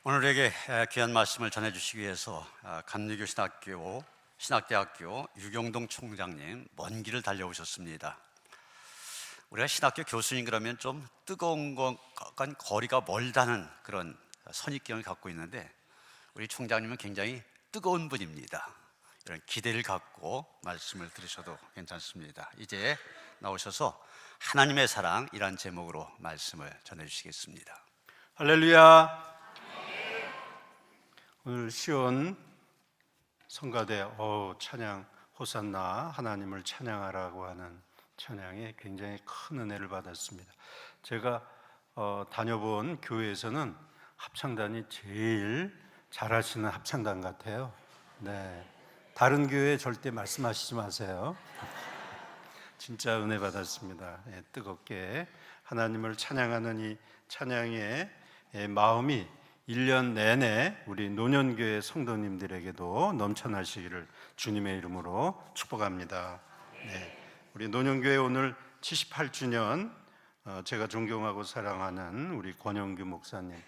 오늘에게 귀한 말씀을 전해주시기 위해서 감리교 신학대학교 유경동 총장님 먼 길을 달려오셨습니다. 우리가 신학교 교수님 그러면 좀 뜨거운 것과 거리가 멀다는 그런 선입견을 갖고 있는데 우리 총장님은 굉장히 뜨거운 분입니다. 이런 기대를 갖고 말씀을 들으셔도 괜찮습니다. 이제 나오셔서 하나님의 사랑이란 제목으로 말씀을 전해주시겠습니다. 할렐루야. 오늘 시온 성가대 찬양 호산나 하나님을 찬양하라고 하는 찬양에 굉장히 큰 은혜를 받았습니다. 제가 다녀본 교회에서는 합창단이 제일 잘하시는 합창단 같아요. 네, 다른 교회 절대 말씀하시지 마세요. 진짜 은혜 받았습니다. 뜨겁게 하나님을 찬양하는 이 찬양의 마음이 1년 내내 우리 노년교회 성도님들에게도 넘쳐나시기를 주님의 이름으로 축복합니다. 우리 노년교회 오늘 78주년 제가 존경하고 사랑하는 우리 권영규 목사님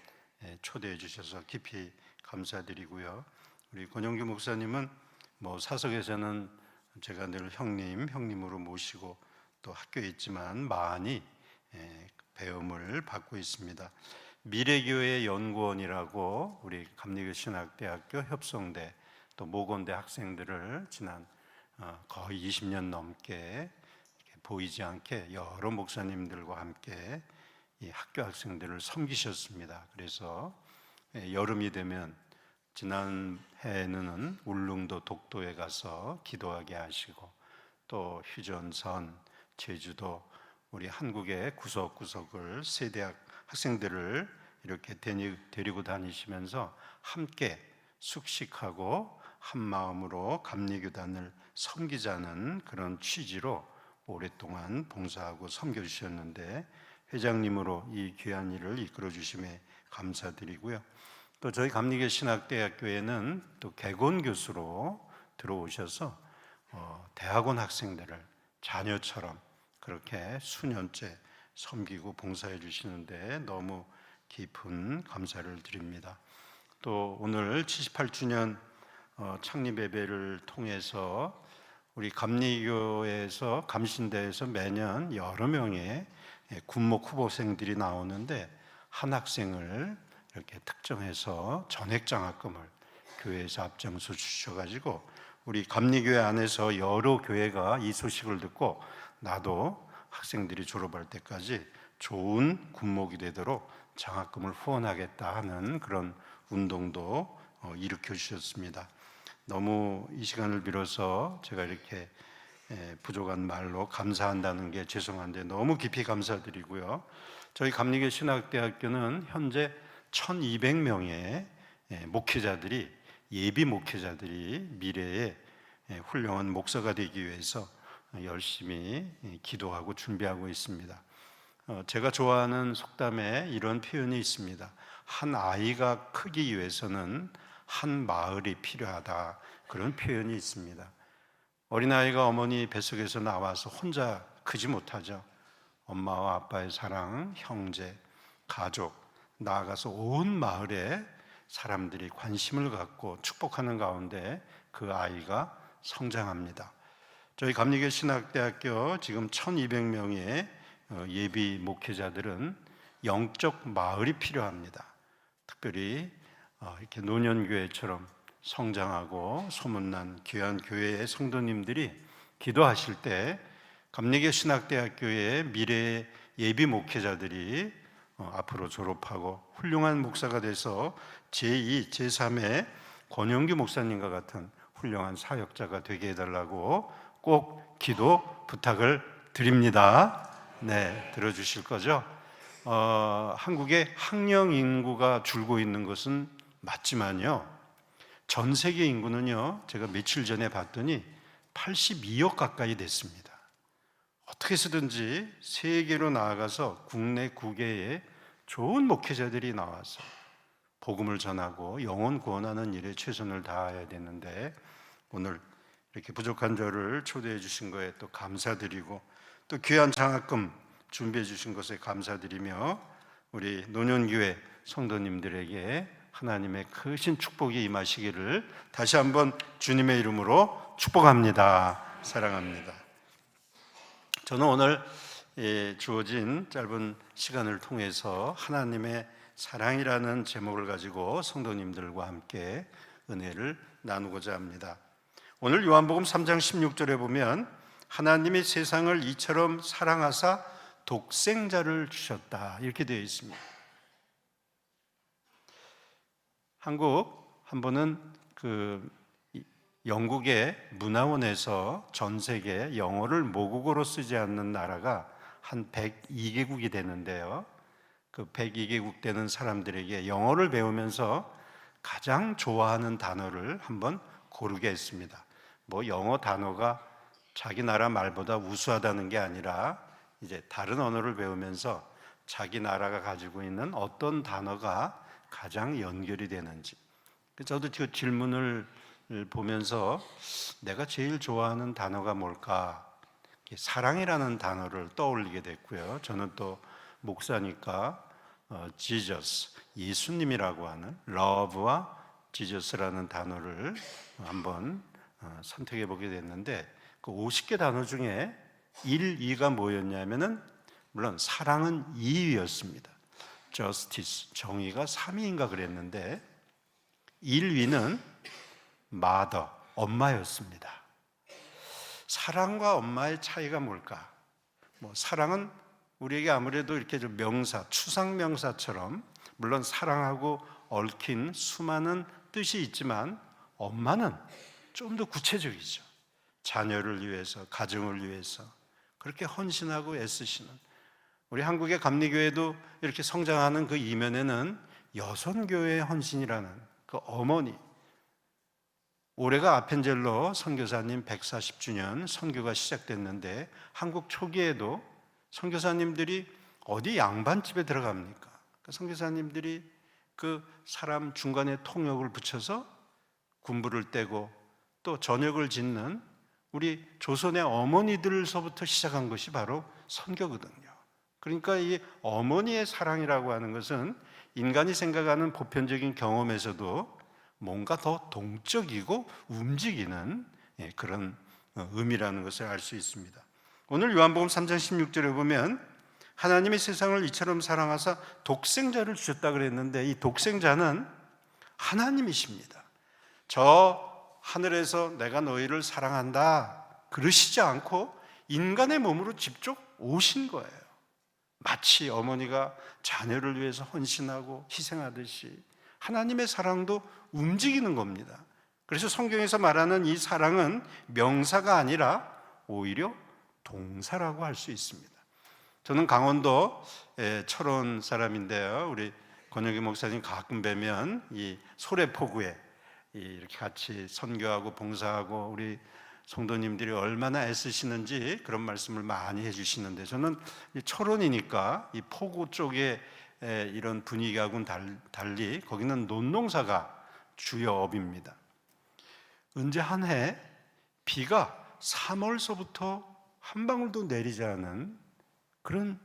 초대해 주셔서 깊이 감사드리고요. 우리 권영규 목사님은 사석에서는 제가 늘 형님으로 모시고 또 학교에 있지만 많이 배움을 받고 있습니다. 미래교회 연구원이라고 우리 감리교 신학대학교 협성대 또 모건대 학생들을 지난 거의 20년 넘게 보이지 않게 여러 목사님들과 함께 이 학교 학생들을 섬기셨습니다. 그래서 여름이 되면 지난 해에는 울릉도 독도에 가서 기도하게 하시고 또 휴전선, 제주도 우리 한국의 구석구석을 세대학 학생들을 이렇게 데리고 다니시면서 함께 숙식하고 한 마음으로 감리교단을 섬기자는 그런 취지로 오랫동안 봉사하고 섬겨주셨는데 회장님으로 이 귀한 일을 이끌어 주심에 감사드리고요. 또 저희 감리교 신학대학교에는 또 개건 교수로 들어오셔서 대학원 학생들을 자녀처럼 그렇게 수년째 섬기고 봉사해 주시는데 너무 깊은 감사를 드립니다. 또 오늘 78주년 창립 예배를 통해서 우리 감리교에서 감신대에서 매년 여러 명의 군목 후보생들이 나오는데 한 학생을 이렇게 특정해서 전액 장학금을 교회에서 앞장서 주셔가지고 우리 감리교회 안에서 여러 교회가 이 소식을 듣고 나도 학생들이 졸업할 때까지 좋은 군목이 되도록 장학금을 후원하겠다 하는 그런 운동도 일으켜 주셨습니다. 너무 이 시간을 빌어서 제가 이렇게 부족한 말로 감사한다는 게 죄송한데 너무 깊이 감사드리고요. 저희 감리교 신학대학교는 현재 1200명의 목회자들이 예비 목회자들이 미래에 훌륭한 목사가 되기 위해서 열심히 기도하고 준비하고 있습니다. 제가 좋아하는 속담에 이런 표현이 있습니다. 한 아이가 크기 위해서는 한 마을이 필요하다. 그런 표현이 있습니다. 어린아이가 어머니 뱃속에서 나와서 혼자 크지 못하죠. 엄마와 아빠의 사랑, 형제, 가족, 나아가서 온 마을에 사람들이 관심을 갖고 축복하는 가운데 그 아이가 성장합니다. 저희 감리교 신학대학교 지금 1200명의 예비 목회자들은 영적 마을이 필요합니다. 특별히 이렇게 노년교회처럼 성장하고 소문난 귀한 교회의 성도님들이 기도하실 때 감리교 신학대학교의 미래의 예비 목회자들이 앞으로 졸업하고 훌륭한 목사가 돼서 제2, 제3의 권영규 목사님과 같은 훌륭한 사역자가 되게 해달라고 꼭 기도 부탁을 드립니다. 들어주실 거죠? 한국의 학령 인구가 줄고 있는 것은 맞지만요, 전 세계 인구는요, 제가 며칠 전에 봤더니 82억 가까이 됐습니다. 어떻게 해서든지 세계로 나아가서 국내 국외에 좋은 목회자들이 나와서 복음을 전하고 영혼 구원하는 일에 최선을 다해야 되는데 오늘 이렇게 부족한 저를 초대해 주신 거에 또 감사드리고 또 귀한 장학금 준비해 주신 것에 감사드리며 우리 노년교회 성도님들에게 하나님의 크신 축복이 임하시기를 다시 한번 주님의 이름으로 축복합니다. 사랑합니다. 저는 오늘 주어진 짧은 시간을 통해서 하나님의 사랑이라는 제목을 가지고 성도님들과 함께 은혜를 나누고자 합니다. 오늘 요한복음 3장 16절에 보면 하나님이 세상을 이처럼 사랑하사 독생자를 주셨다 이렇게 되어 있습니다. 한국 한 번은 영국의 문화원에서 전 세계 영어를 모국어로 쓰지 않는 나라가 한 102개국이 되는데요. 그 102개국 되는 사람들에게 영어를 배우면서 가장 좋아하는 단어를 한번 고르게 했습니다. 뭐 영어 단어가 자기 나라 말보다 우수하다는 게 아니라 이제 다른 언어를 배우면서 자기 나라가 가지고 있는 어떤 단어가 가장 연결이 되는지. 저도 그 질문을 보면서 내가 제일 좋아하는 단어가 뭘까? 사랑이라는 단어를 떠올리게 됐고요. 저는 또 목사니까 Jesus, 예수님이라고 하는 love와 Jesus라는 단어를 한번 선택해 보게 됐는데 그 50개 단어 중에 1, 2가 뭐였냐면은 물론 사랑은 2위였습니다. Justice, 정의가 3위인가 그랬는데 1위는 mother, 엄마였습니다. 사랑과 엄마의 차이가 뭘까? 사랑은 우리에게 아무래도 이렇게 좀 명사, 추상명사처럼 물론 사랑하고 얽힌 수많은 뜻이 있지만 엄마는 좀 더 구체적이죠. 자녀를 위해서, 가정을 위해서 그렇게 헌신하고 애쓰시는 우리 한국의 감리교회도 이렇게 성장하는 그 이면에는 여선교회의 헌신이라는 그 어머니, 올해가 아펜젤로 선교사님 140주년 선교가 시작됐는데 한국 초기에도 선교사님들이 어디 양반집에 들어갑니까? 선교사님들이 그 사람 중간에 통역을 붙여서 군부를 떼고 또 저녁을 짓는 우리 조선의 어머니들서부터 시작한 것이 바로 선교거든요. 그러니까 이 어머니의 사랑이라고 하는 것은 인간이 생각하는 보편적인 경험에서도 뭔가 더 동적이고 움직이는 그런 의미라는 것을 알 수 있습니다. 오늘 요한복음 3장 16절에 보면 하나님이 세상을 이처럼 사랑하사 독생자를 주셨다 그랬는데 이 독생자는 하나님이십니다. 저 하늘에서 내가 너희를 사랑한다 그러시지 않고 인간의 몸으로 직접 오신 거예요. 마치 어머니가 자녀를 위해서 헌신하고 희생하듯이 하나님의 사랑도 움직이는 겁니다. 그래서 성경에서 말하는 이 사랑은 명사가 아니라 오히려 동사라고 할 수 있습니다. 저는 강원도 철원 사람인데요. 우리 권혁기 목사님 가끔 뵈면 이 소래포구에 이렇게 같이 선교하고 봉사하고 우리 성도님들이 얼마나 애쓰시는지 그런 말씀을 많이 해주시는데 저는 철원이니까 이 포구 쪽에 이런 분위기하고는 달리 거기는 논농사가 주요 업입니다. 언제 한 해 비가 3월서부터 한 방울도 내리지 않은 그런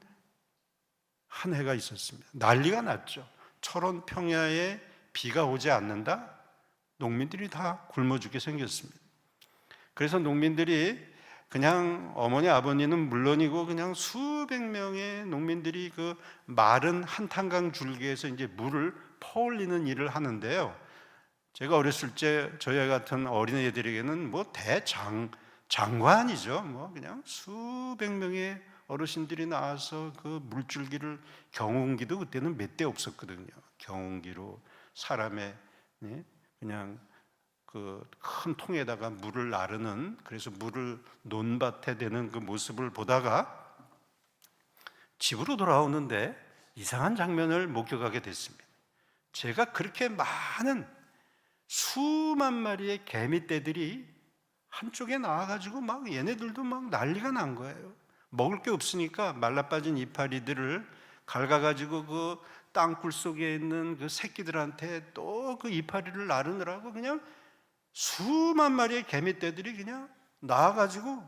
한 해가 있었습니다. 난리가 났죠. 철원 평야에 비가 오지 않는다? 농민들이 다 굶어 죽게 생겼습니다. 그래서 농민들이 그냥 어머니 아버님은 물론이고 그냥 수백 명의 농민들이 그 마른 한탄강 줄기에서 이제 물을 퍼올리는 일을 하는데요. 제가 어렸을 때 저희 같은 어린애들에게는 장관이죠. 그냥 수백 명의 어르신들이 나와서 그 물줄기를 경운기도 그때는 몇 대 없었거든요. 경운기로 사람의 그냥 그 큰 통에다가 물을 나르는 그래서 물을 논밭에 대는 그 모습을 보다가 집으로 돌아오는데 이상한 장면을 목격하게 됐습니다. 제가 그렇게 많은 수만 마리의 개미떼들이 한쪽에 나와가지고 막 얘네들도 막 난리가 난 거예요. 먹을 게 없으니까 말라빠진 이파리들을 갉아가지고 그 땅굴 속에 있는 그 새끼들한테 또 그 이파리를 나르느라고 그냥 수만 마리의 개미떼들이 그냥 나와가지고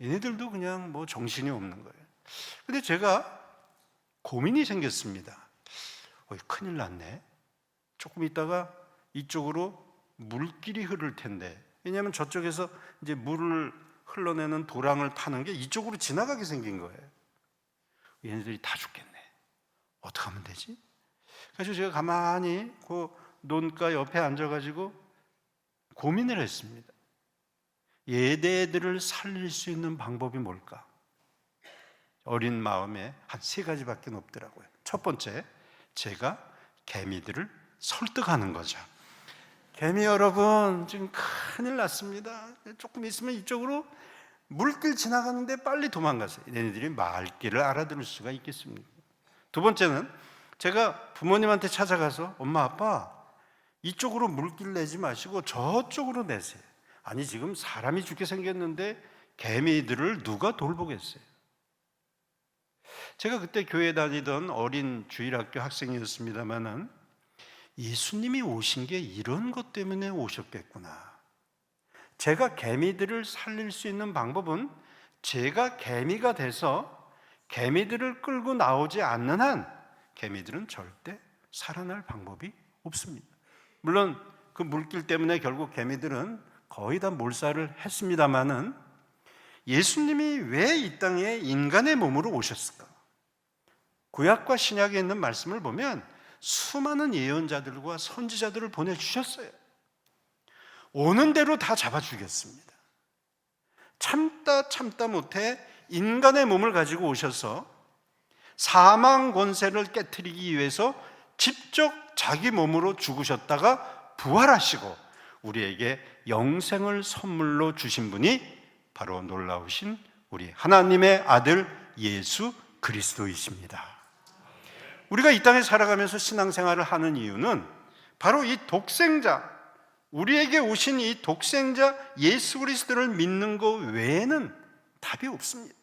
얘네들도 그냥 정신이 없는 거예요. 근데 제가 고민이 생겼습니다. 큰일 났네. 조금 있다가 이쪽으로 물길이 흐를 텐데, 왜냐하면 저쪽에서 이제 물을 흘러내는 도랑을 타는 게 이쪽으로 지나가게 생긴 거예요. 얘네들이 다 죽겠네. 어떻게 하면 되지? 그래서 제가 가만히 그 논가 옆에 앉아가지고 고민을 했습니다. 얘네들을 살릴 수 있는 방법이 뭘까? 어린 마음에 한 3가지밖에 없더라고요. 첫 번째, 제가 개미들을 설득하는 거죠. 개미 여러분, 지금 큰일 났습니다. 조금 있으면 이쪽으로 물길 지나가는데 빨리 도망가세요. 얘네들이 말귀를 알아들을 수가 있겠습니까? 두 번째는 제가 부모님한테 찾아가서 엄마 아빠 이쪽으로 물길 내지 마시고 저쪽으로 내세요. 아니 지금 사람이 죽게 생겼는데 개미들을 누가 돌보겠어요? 제가 그때 교회 다니던 어린 주일학교 학생이었습니다마는 예수님이 오신 게 이런 것 때문에 오셨겠구나. 제가 개미들을 살릴 수 있는 방법은 제가 개미가 돼서 개미들을 끌고 나오지 않는 한 개미들은 절대 살아날 방법이 없습니다. 물론 그 물길 때문에 결국 개미들은 거의 다 몰살을 했습니다마는 예수님이 왜 이 땅에 인간의 몸으로 오셨을까? 구약과 신약에 있는 말씀을 보면 수많은 예언자들과 선지자들을 보내주셨어요. 오는 대로 다 잡아 죽였습니다. 참다 못해 인간의 몸을 가지고 오셔서 사망 권세를 깨트리기 위해서 직접 자기 몸으로 죽으셨다가 부활하시고 우리에게 영생을 선물로 주신 분이 바로 놀라우신 우리 하나님의 아들 예수 그리스도이십니다. 우리가 이 땅에 살아가면서 신앙생활을 하는 이유는 바로 이 독생자, 우리에게 오신 이 독생자 예수 그리스도를 믿는 것 외에는 답이 없습니다.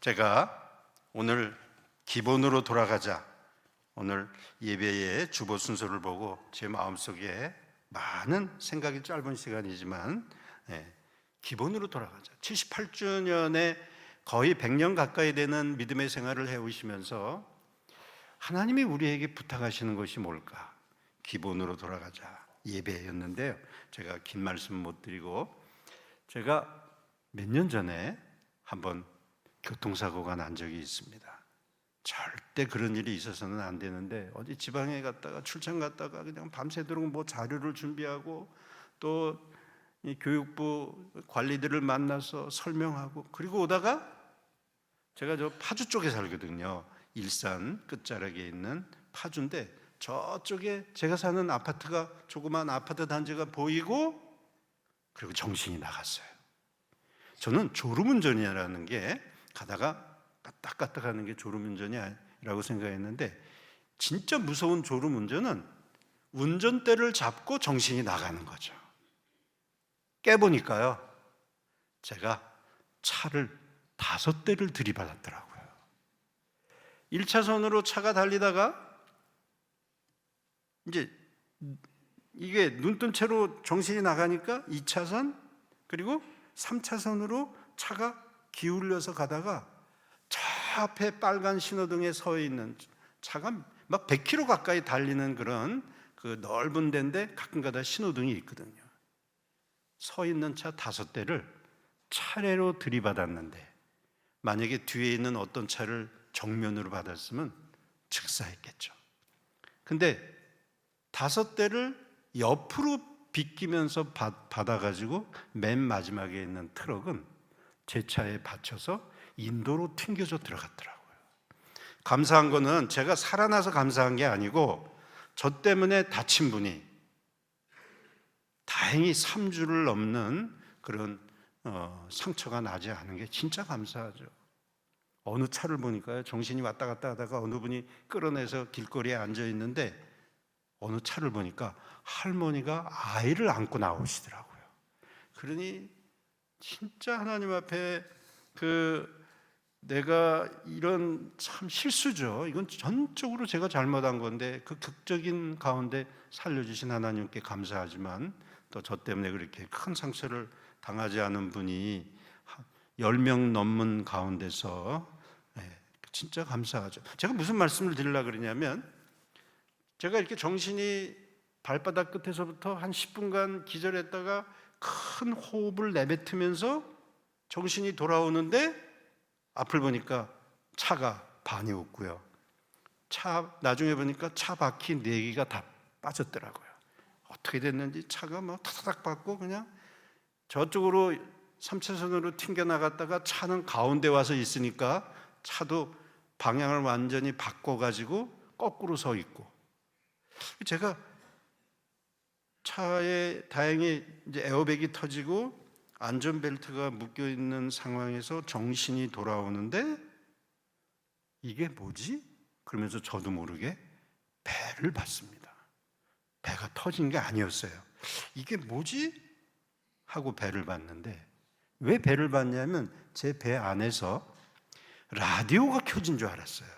제가 오늘 기본으로 돌아가자, 오늘 예배의 주보 순서를 보고 제 마음속에 많은 생각이, 짧은 시간이지만 기본으로 돌아가자. 78주년에 거의 100년 가까이 되는 믿음의 생활을 해오시면서 하나님이 우리에게 부탁하시는 것이 뭘까? 기본으로 돌아가자, 예배였는데요. 제가 긴 말씀 못 드리고, 제가 몇 년 전에 한번 교통사고가 난 적이 있습니다. 절대 그런 일이 있어서는 안 되는데 어디 지방에 갔다가 출장 갔다가 그냥 밤새도록 뭐 자료를 준비하고 또 교육부 관리들을 만나서 설명하고, 그리고 오다가 제가 저 파주 쪽에 살거든요. 일산 끝자락에 있는 파주인데 저쪽에 제가 사는 아파트가, 조그만 아파트 단지가 보이고, 그리고 정신이 나갔어요. 저는 졸음운전이라는 게, 가다가 까딱까딱 하는 게 졸음운전이라고 생각했는데, 진짜 무서운 졸음운전은 운전대를 잡고 정신이 나가는 거죠. 깨보니까요, 제가 차를 5대를 들이받았더라고요. 1차선으로 차가 달리다가 이제 이게 눈뜬 채로 정신이 나가니까 2차선, 그리고 3차선으로 차가 기울여서 가다가 저 앞에 빨간 신호등에 서 있는 차가 막 100km 가까이 달리는 그런 그 넓은 데인데 가끔가다 신호등이 있거든요. 서 있는 차 5대를 차례로 들이받았는데, 만약에 뒤에 있는 어떤 차를 정면으로 받았으면 즉사했겠죠. 근데 5대를 옆으로 비끼면서 받아가지고 맨 마지막에 있는 트럭은 제 차에 받쳐서 인도로 튕겨져 들어갔더라고요. 감사한 거는 제가 살아나서 감사한 게 아니고, 저 때문에 다친 분이 다행히 3주를 넘는 그런 상처가 나지 않은 게 진짜 감사하죠. 어느 차를 보니까요, 정신이 왔다 갔다 하다가 어느 분이 끌어내서 길거리에 앉아 있는데, 어느 차를 보니까 할머니가 아이를 안고 나오시더라고요. 그러니 진짜 하나님 앞에 내가 이런 참 실수죠. 이건 전적으로 제가 잘못한 건데 그 극적인 가운데 살려주신 하나님께 감사하지만, 또 저 때문에 그렇게 큰 상처를 당하지 않은 분이 10명 넘는 가운데서 진짜 감사하죠. 제가 무슨 말씀을 드리려고 그러냐면, 제가 이렇게 정신이 발바닥 끝에서부터 한 10분간 기절했다가 큰 호흡을 내뱉으면서 정신이 돌아오는데 앞을 보니까 차가 반이 없고요. 나중에 보니까 차 바퀴 4개가 다 빠졌더라고요. 어떻게 됐는지 차가 막 타다닥 받고 그냥 저쪽으로 3차선으로 튕겨나갔다가 차는 가운데 와서 있으니까 차도 방향을 완전히 바꿔가지고 거꾸로 서 있고, 제가 차에 다행히 이제 에어백이 터지고 안전벨트가 묶여 있는 상황에서 정신이 돌아오는데 이게 뭐지? 그러면서 저도 모르게 배를 봤습니다. 배가 터진 게 아니었어요. 이게 뭐지? 하고 배를 봤는데, 왜 배를 봤냐면 제 배 안에서 라디오가 켜진 줄 알았어요.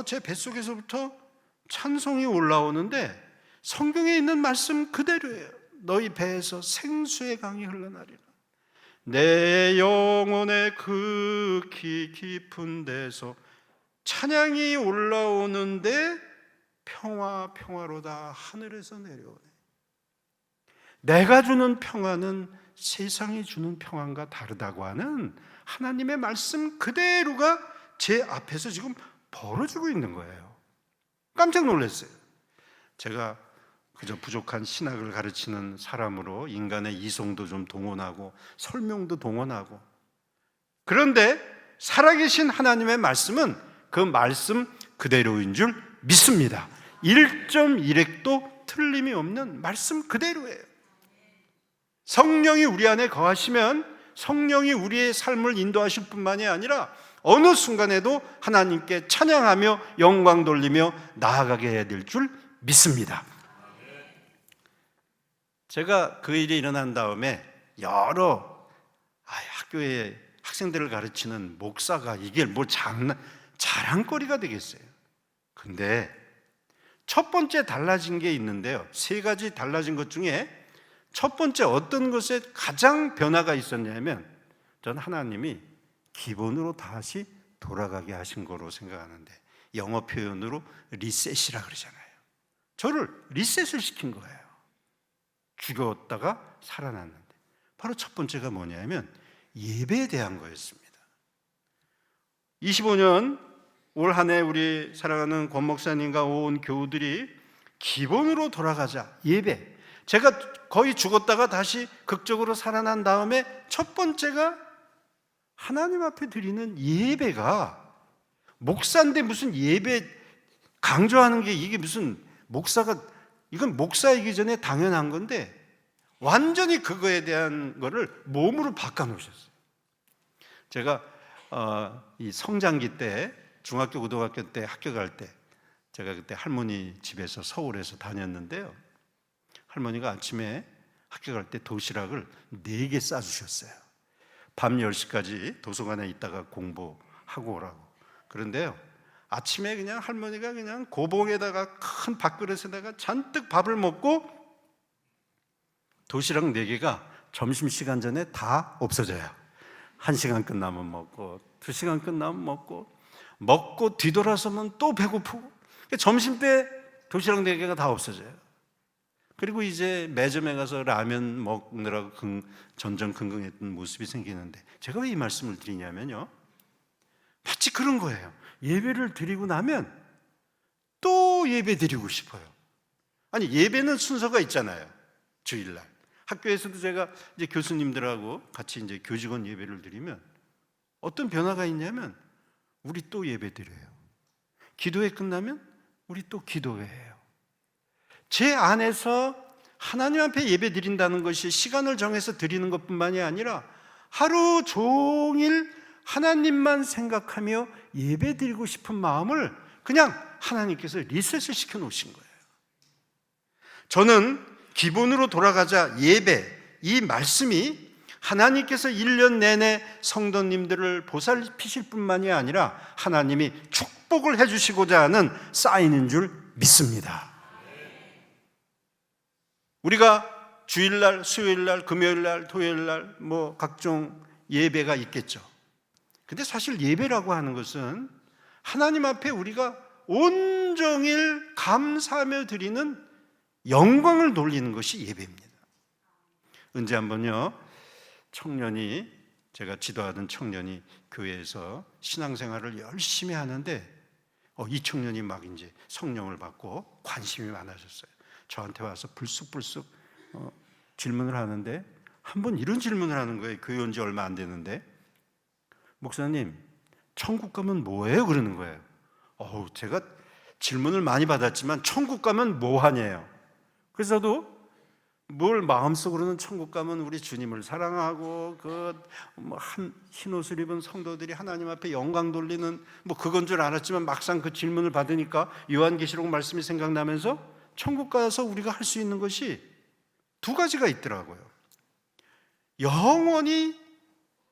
제 뱃속에서부터 찬송이 올라오는데 성경에 있는 말씀 그대로예요. 너희 배에서 생수의 강이 흘러나리라. 내 영혼의 극히 깊은 데서 찬양이 올라오는데 평화로다 하늘에서 내려오네. 내가 주는 평화는 세상이 주는 평안과 다르다고 하는 하나님의 말씀 그대로가 제 앞에서 지금 벌어지고 있는 거예요. 깜짝 놀랐어요. 제가 그저 부족한 신학을 가르치는 사람으로 인간의 이성도 좀 동원하고 설명도 동원하고, 그런데 살아계신 하나님의 말씀은 그 말씀 그대로인 줄 믿습니다. 1.1핵도 틀림이 없는 말씀 그대로예요. 성령이 우리 안에 거하시면 성령이 우리의 삶을 인도하실 뿐만이 아니라 어느 순간에도 하나님께 찬양하며 영광 돌리며 나아가게 해야 될 줄 믿습니다. 제가 그 일이 일어난 다음에 여러 학교에 학생들을 가르치는 목사가 이게 뭐 자랑거리가 되겠어요. 근데 첫 번째 달라진 게 있는데요, 3가지 달라진 것 중에 첫 번째 어떤 것에 가장 변화가 있었냐면, 전 하나님이 기본으로 다시 돌아가게 하신 거로 생각하는데, 영어 표현으로 리셋이라 그러잖아요. 저를 리셋을 시킨 거예요. 죽었다가 살아났는데, 바로 첫 번째가 뭐냐면 예배에 대한 거였습니다. 25년 올 한 해 우리 사랑하는 권 목사님과 온 교우들이 기본으로 돌아가자, 예배. 제가 거의 죽었다가 다시 극적으로 살아난 다음에 첫 번째가 하나님 앞에 드리는 예배가, 목사인데 무슨 예배 강조하는 게 이게 무슨 목사가, 이건 목사이기 전에 당연한 건데 완전히 그거에 대한 거를 몸으로 바꿔놓으셨어요. 제가 이 성장기 때, 중학교 고등학교 때 학교 갈 때, 제가 그때 할머니 집에서 서울에서 다녔는데요, 할머니가 아침에 학교 갈 때 도시락을 4개 싸주셨어요. 밤 10시까지 도서관에 있다가 공부하고 오라고. 그런데요, 아침에 그냥 할머니가 그냥 고봉에다가 큰 밥그릇에다가 잔뜩 밥을 먹고 도시락 4개가 점심시간 전에 다 없어져요. 1시간 끝나면 먹고 2시간 끝나면 먹고 뒤돌아서면 또 배고프고, 점심 때 도시락 4개가 다 없어져요. 그리고 이제 매점에 가서 라면 먹느라고 전전긍긍했던 모습이 생기는데, 제가 왜 이 말씀을 드리냐면요, 마치 그런 거예요. 예배를 드리고 나면 또 예배 드리고 싶어요. 아니, 예배는 순서가 있잖아요. 주일날 학교에서도 제가 이제 교수님들하고 같이 이제 교직원 예배를 드리면 어떤 변화가 있냐면, 우리 또 예배 드려요. 기도회 끝나면 우리 또 기도회예요. 제 안에서 하나님 앞에 예배 드린다는 것이 시간을 정해서 드리는 것뿐만이 아니라 하루 종일 하나님만 생각하며 예배 드리고 싶은 마음을 그냥 하나님께서 리셋을 시켜 놓으신 거예요. 저는 기본으로 돌아가자, 예배, 이 말씀이 하나님께서 1년 내내 성도님들을 보살피실 뿐만이 아니라 하나님이 축복을 해주시고자 하는 사인인 줄 믿습니다. 우리가 주일날, 수요일날, 금요일날, 토요일날 뭐 각종 예배가 있겠죠. 근데 사실 예배라고 하는 것은 하나님 앞에 우리가 온종일 감사하며 드리는 영광을 돌리는 것이 예배입니다. 언제 한번요, 청년이, 제가 지도하던 청년이 교회에서 신앙생활을 열심히 하는데 이 청년이 막 이제 성령을 받고 관심이 많아졌어요. 저한테 와서 불쑥불쑥 질문을 하는데, 한 번 이런 질문을 하는 거예요. 교회 온 지 얼마 안 됐는데, 목사님, 천국 가면 뭐예요? 그러는 거예요. 제가 질문을 많이 받았지만 천국 가면 뭐하냐요. 그래서 저도 뭘 마음속으로는 천국 가면 우리 주님을 사랑하고 흰 옷을 입은 성도들이 하나님 앞에 영광 돌리는 그건 줄 알았지만, 막상 그 질문을 받으니까 요한계시록 말씀이 생각나면서 천국 가서 우리가 할 수 있는 것이 두 가지가 있더라고요. 영원히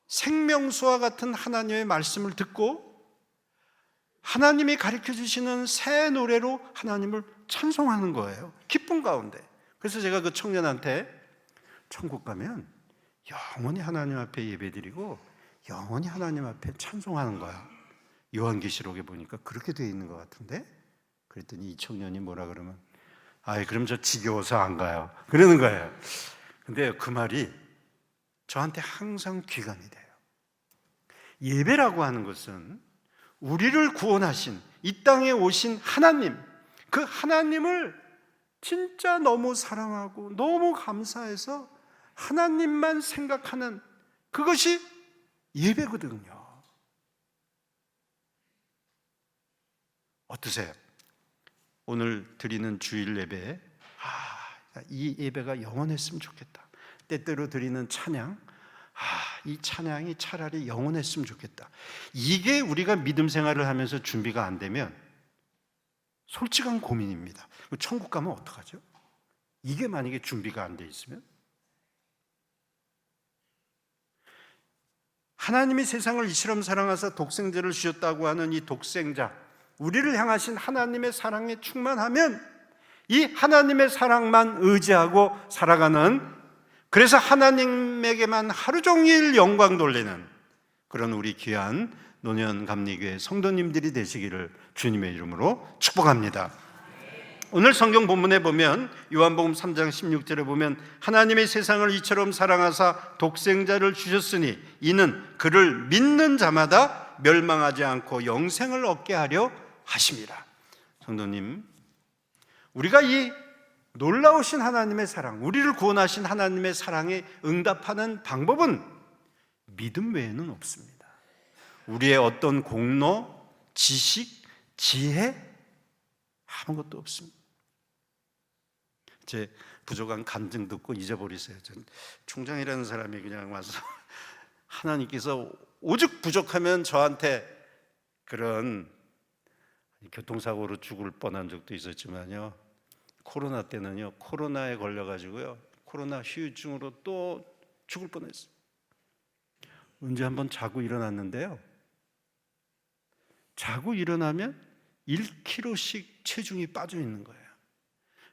생명수와 같은 하나님의 말씀을 듣고 하나님이 가르쳐 주시는 새 노래로 하나님을 찬송하는 거예요. 기쁨 가운데. 그래서 제가 그 청년한테 천국 가면 영원히 하나님 앞에 예배드리고 영원히 하나님 앞에 찬송하는 거야. 요한계시록에 보니까 그렇게 되어 있는 것 같은데? 그랬더니 이 청년이 뭐라 그러면, 그럼 저 지겨워서 안 가요. 그러는 거예요. 근데 그 말이 저한테 항상 귀감이 돼요. 예배라고 하는 것은 우리를 구원하신, 이 땅에 오신 하나님, 그 하나님을 진짜 너무 사랑하고 너무 감사해서 하나님만 생각하는 그것이 예배거든요. 어떠세요? 오늘 드리는 주일 예배, 이 예배가 영원했으면 좋겠다. 때때로 드리는 찬양, 이 찬양이 차라리 영원했으면 좋겠다. 이게 우리가 믿음 생활을 하면서 준비가 안 되면 솔직한 고민입니다. 천국 가면 어떡하죠? 이게 만약에 준비가 안 돼 있으면? 하나님이 세상을 이처럼 사랑하사 독생자를 주셨다고 하는 이 독생자, 우리를 향하신 하나님의 사랑에 충만하면 이 하나님의 사랑만 의지하고 살아가는, 그래서 하나님에게만 하루 종일 영광 돌리는 그런 우리 귀한 노년감리교회 성도님들이 되시기를 주님의 이름으로 축복합니다. 오늘 성경 본문에 보면 요한복음 3장 16절에 보면 하나님의 세상을 이처럼 사랑하사 독생자를 주셨으니 이는 그를 믿는 자마다 멸망하지 않고 영생을 얻게 하려 하심이라. 성도님, 우리가 이 놀라우신 하나님의 사랑, 우리를 구원하신 하나님의 사랑에 응답하는 방법은 믿음 외에는 없습니다. 우리의 어떤 공로, 지식, 지혜 아무것도 없습니다. 제 부족한 간증 듣고 잊어버리세요. 전 총장이라는 사람이 그냥 와서 하나님께서 오죽 부족하면 저한테 그런 교통사고로 죽을 뻔한 적도 있었지만요, 코로나 때는요, 코로나에 걸려가지고요, 코로나 후유증으로 또 죽을 뻔했어요. 언제 한번 자고 일어났는데요, 자고 일어나면 1kg씩 체중이 빠져 있는 거예요.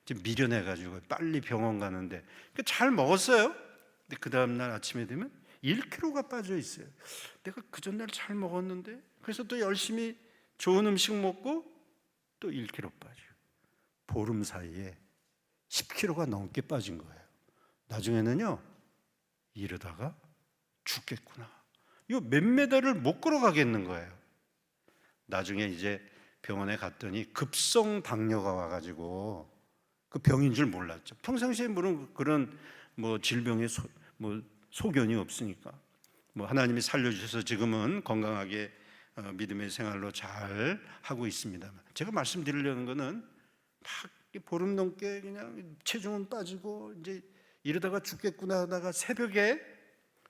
이제 미련해가지고 빨리 병원 가는데 잘 먹었어요. 근데 그 다음날 아침에 되면 1kg가 빠져 있어요. 내가 그 전날 잘 먹었는데, 그래서 또 열심히 좋은 음식 먹고 또 1kg 빠져요. 보름 사이에 10kg가 넘게 빠진 거예요. 나중에는요, 이러다가 죽겠구나, 이거 몇 메달을 못 걸어가겠는 거예요. 나중에 이제 병원에 갔더니 급성 당뇨가 와가지고 그 병인 줄 몰랐죠. 평상시에 그런 질병의 소견이 없으니까 하나님이 살려주셔서 지금은 건강하게 믿음의 생활로 잘 하고 있습니다만, 제가 말씀드리려는 거는 막 보름 넘게 그냥 체중은 빠지고 이제 이러다가 죽겠구나 하다가 새벽에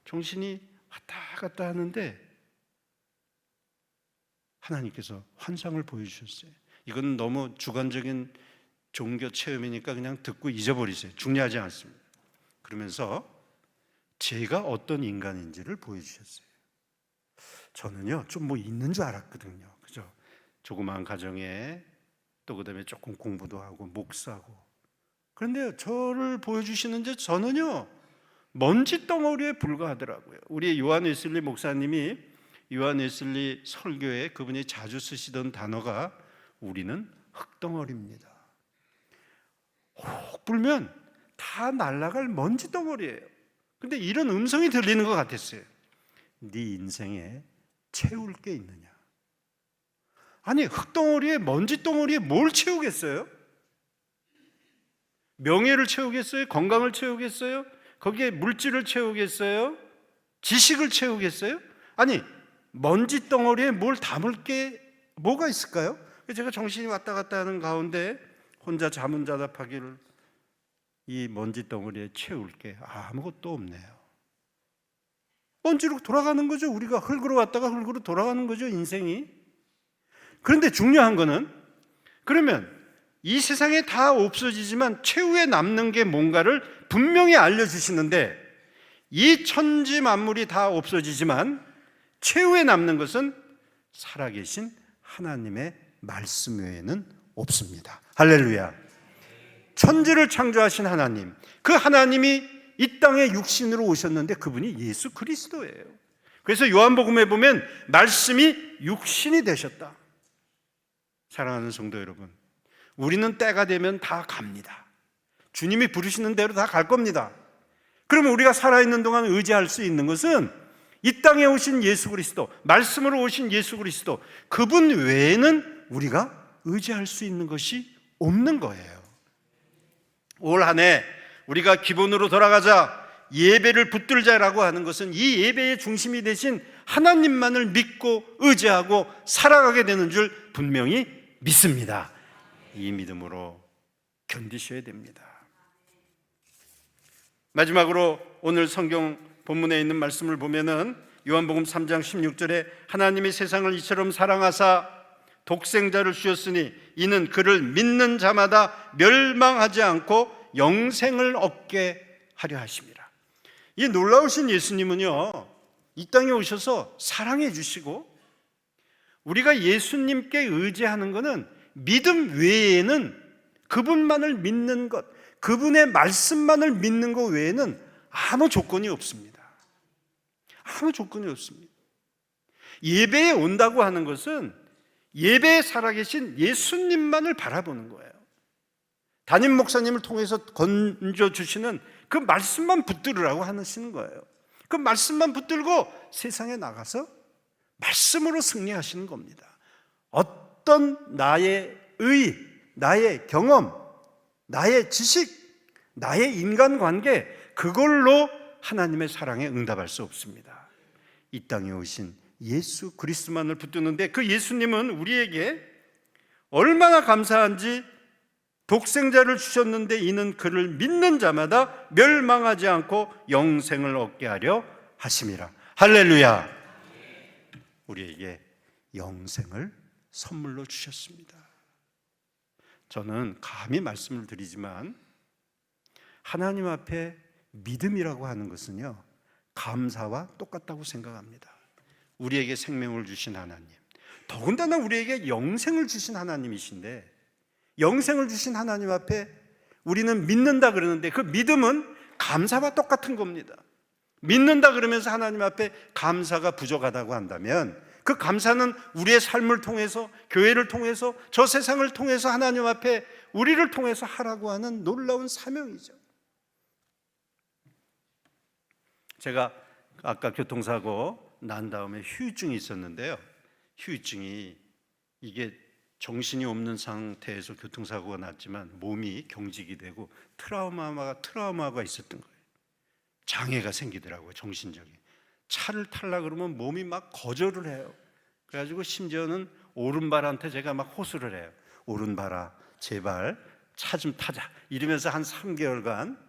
정신이 왔다 갔다 하는데 하나님께서 환상을 보여주셨어요. 이건 너무 주관적인 종교 체험이니까 그냥 듣고 잊어버리세요. 중요하지 않습니다. 그러면서 제가 어떤 인간인지를 보여주셨어요. 저는요, 좀 있는 줄 알았거든요. 그죠? 조그마한 가정에 또 그다음에 조금 공부도 하고 목사고. 그런데 저를 보여주시는데 저는요, 먼지 덩어리에 불과하더라고요. 우리 요한 웨슬리 목사님이 요한 웨슬리 설교에 그분이 자주 쓰시던 단어가 우리는 흙덩어리입니다. 혹 불면 다 날아갈 먼지 덩어리예요. 근데 이런 음성이 들리는 것 같았어요. 네 인생에 채울 게 있느냐? 아니, 흙덩어리에 먼지 덩어리에 뭘 채우겠어요? 명예를 채우겠어요? 건강을 채우겠어요? 거기에 물질을 채우겠어요? 지식을 채우겠어요? 아니, 먼지 덩어리에 뭘 담을 게 뭐가 있을까요? 제가 정신이 왔다 갔다 하는 가운데 혼자 자문자답하기를 이 먼지 덩어리에 채울 게 아무것도 없네요. 먼지로 돌아가는 거죠. 우리가 흙으로 왔다가 흙으로 돌아가는 거죠, 인생이. 그런데 중요한 거는, 그러면 이 세상에 다 없어지지만 최후에 남는 게 뭔가를 분명히 알려주시는데, 이 천지 만물이 다 없어지지만 최후에 남는 것은 살아계신 하나님의 말씀 외에는 없습니다. 할렐루야. 천지를 창조하신 하나님, 그 하나님이 이 땅에 육신으로 오셨는데 그분이 예수 그리스도예요. 그래서 요한복음에 보면 말씀이 육신이 되셨다. 사랑하는 성도 여러분, 우리는 때가 되면 다 갑니다. 주님이 부르시는 대로 다 갈 겁니다. 그러면 우리가 살아있는 동안 의지할 수 있는 것은 이 땅에 오신 예수 그리스도, 말씀으로 오신 예수 그리스도, 그분 외에는 우리가 의지할 수 있는 것이 없는 거예요. 올 한 해 우리가 기본으로 돌아가자, 예배를 붙들자라고 하는 것은 이 예배의 중심이 되신 하나님만을 믿고 의지하고 살아가게 되는 줄 분명히 믿습니다. 이 믿음으로 견디셔야 됩니다. 마지막으로 오늘 성경 본문에 있는 말씀을 보면은 요한복음 3장 16절에 하나님이 세상을 이처럼 사랑하사 독생자를 주셨으니 이는 그를 믿는 자마다 멸망하지 않고 영생을 얻게 하려 하심이라. 이 놀라우신 예수님은요, 이 땅에 오셔서 사랑해 주시고, 우리가 예수님께 의지하는 것은 믿음 외에는, 그분만을 믿는 것, 그분의 말씀만을 믿는 것 외에는 아무 조건이 없습니다. 아무 조건이 없습니다. 예배에 온다고 하는 것은 예배에 살아계신 예수님만을 바라보는 거예요. 담임 목사님을 통해서 건져주시는 그 말씀만 붙들으라고 하시는 거예요. 그 말씀만 붙들고 세상에 나가서 말씀으로 승리하시는 겁니다. 어떤 나의 의, 나의 경험, 나의 지식, 나의 인간관계, 그걸로 하나님의 사랑에 응답할 수 없습니다. 이 땅에 오신 예수 그리스도만을 붙드는데, 그 예수님은 우리에게 얼마나 감사한지, 독생자를 주셨는데 이는 그를 믿는 자마다 멸망하지 않고 영생을 얻게 하려 하심이라. 할렐루야. 우리에게 영생을 선물로 주셨습니다. 저는 감히 말씀을 드리지만 하나님 앞에 믿음이라고 하는 것은요, 감사와 똑같다고 생각합니다. 우리에게 생명을 주신 하나님, 더군다나 우리에게 영생을 주신 하나님이신데, 영생을 주신 하나님 앞에 우리는 믿는다 그러는데, 그 믿음은 감사와 똑같은 겁니다. 믿는다 그러면서 하나님 앞에 감사가 부족하다고 한다면, 그 감사는 우리의 삶을 통해서, 교회를 통해서, 저 세상을 통해서 하나님 앞에 우리를 통해서 하라고 하는 놀라운 사명이죠. 제가 아까 교통사고 난 다음에 후유증이 있었는데요, 후유증이 이게 정신이 없는 상태에서 교통사고가 났지만 몸이 경직이 되고 트라우마가 있었던 거예요. 장애가 생기더라고요, 정신적인. 차를 타려고 그러면 몸이 막 거절을 해요. 그래가지고 심지어는 오른발한테 제가 막 호소를 해요. 오른발아, 제발 차 좀 타자, 이러면서 한 3개월간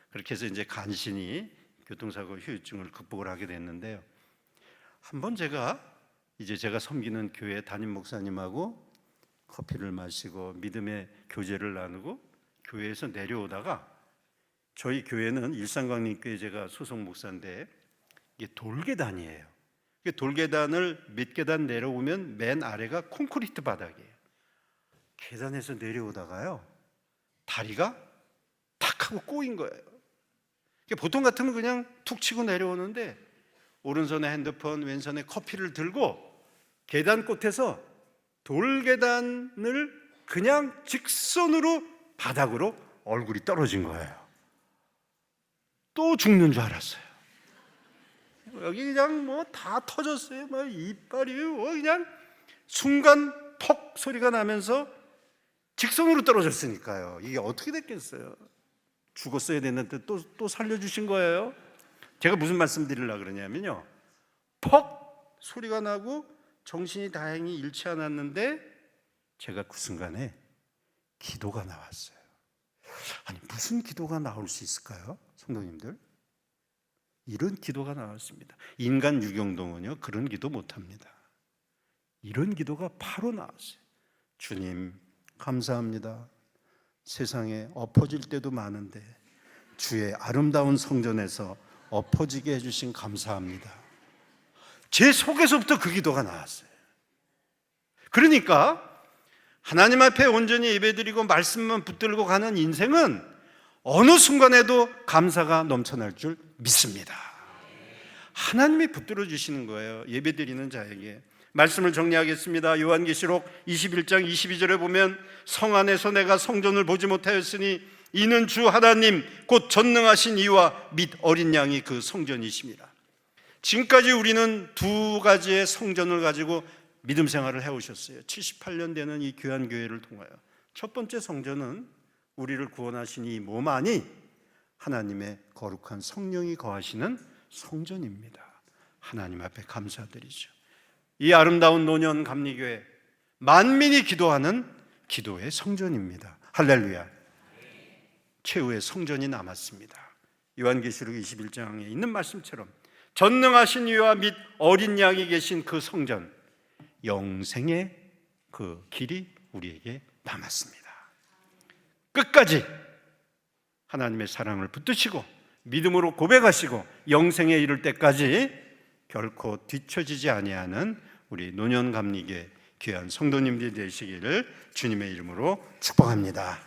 그렇게 해서 이제 간신히 교통사고 후유증을 극복을 하게 됐는데요, 한번 제가 섬기는 교회 담임 목사님하고 커피를 마시고 믿음의 교제를 나누고 교회에서 내려오다가, 저희 교회는 일산광림교회 제가 소속 목사인데 이게 돌계단이에요. 돌계단을 몇 계단 내려오면 맨 아래가 콘크리트 바닥이에요. 계단에서 내려오다가요, 다리가 탁 하고 꼬인 거예요. 보통 같으면 그냥 툭 치고 내려오는데 오른손에 핸드폰, 왼손에 커피를 들고 계단 끝에서 돌계단을 그냥 직선으로 바닥으로 얼굴이 떨어진 거예요. 또 죽는 줄 알았어요. 여기 그냥 뭐 다 터졌어요. 막 이빨이 그냥 순간 퍽 소리가 나면서 직선으로 떨어졌으니까요. 이게 어떻게 됐겠어요? 죽었어야 됐는데 또 살려주신 거예요. 제가 무슨 말씀 드리려고 그러냐면요, 퍽 소리가 나고 정신이 다행히 잃지 않았는데 제가 그 순간에 기도가 나왔어요. 아니, 무슨 기도가 나올 수 있을까요? 성도님들, 이런 기도가 나왔습니다. 인간 유경동은요 그런 기도 못합니다. 이런 기도가 바로 나왔어요. 주님 감사합니다. 세상에 엎어질 때도 많은데 주의 아름다운 성전에서 엎어지게 해주신 감사합니다. 제 속에서부터 그 기도가 나왔어요. 그러니까 하나님 앞에 온전히 예배드리고 말씀만 붙들고 가는 인생은 어느 순간에도 감사가 넘쳐날 줄 믿습니다. 하나님이 붙들어 주시는 거예요, 예배드리는 자에게. 말씀을 정리하겠습니다. 요한계시록 21장 22절에 보면 성 안에서 내가 성전을 보지 못하였으니 이는 주 하나님 곧 전능하신 이와 및 어린 양이 그 성전이십니다. 지금까지 우리는 두 가지의 성전을 가지고 믿음 생활을 해오셨어요. 78년 되는 이 귀한 교회를 통하여. 첫 번째 성전은 우리를 구원하신 이 몸 안이 하나님의 거룩한 성령이 거하시는 성전입니다. 하나님 앞에 감사드리죠. 이 아름다운 노년 감리교회, 만민이 기도하는 기도의 성전입니다. 할렐루야. 최후의 성전이 남았습니다. 요한계시록 21장에 있는 말씀처럼 전능하신 이와 및 어린 양이 계신 그 성전, 영생의 그 길이 우리에게 남았습니다. 끝까지 하나님의 사랑을 붙드시고 믿음으로 고백하시고 영생에 이를 때까지 결코 뒤처지지 아니하는 우리 노년감리교회 귀한 성도님들이 되시기를 주님의 이름으로 축복합니다.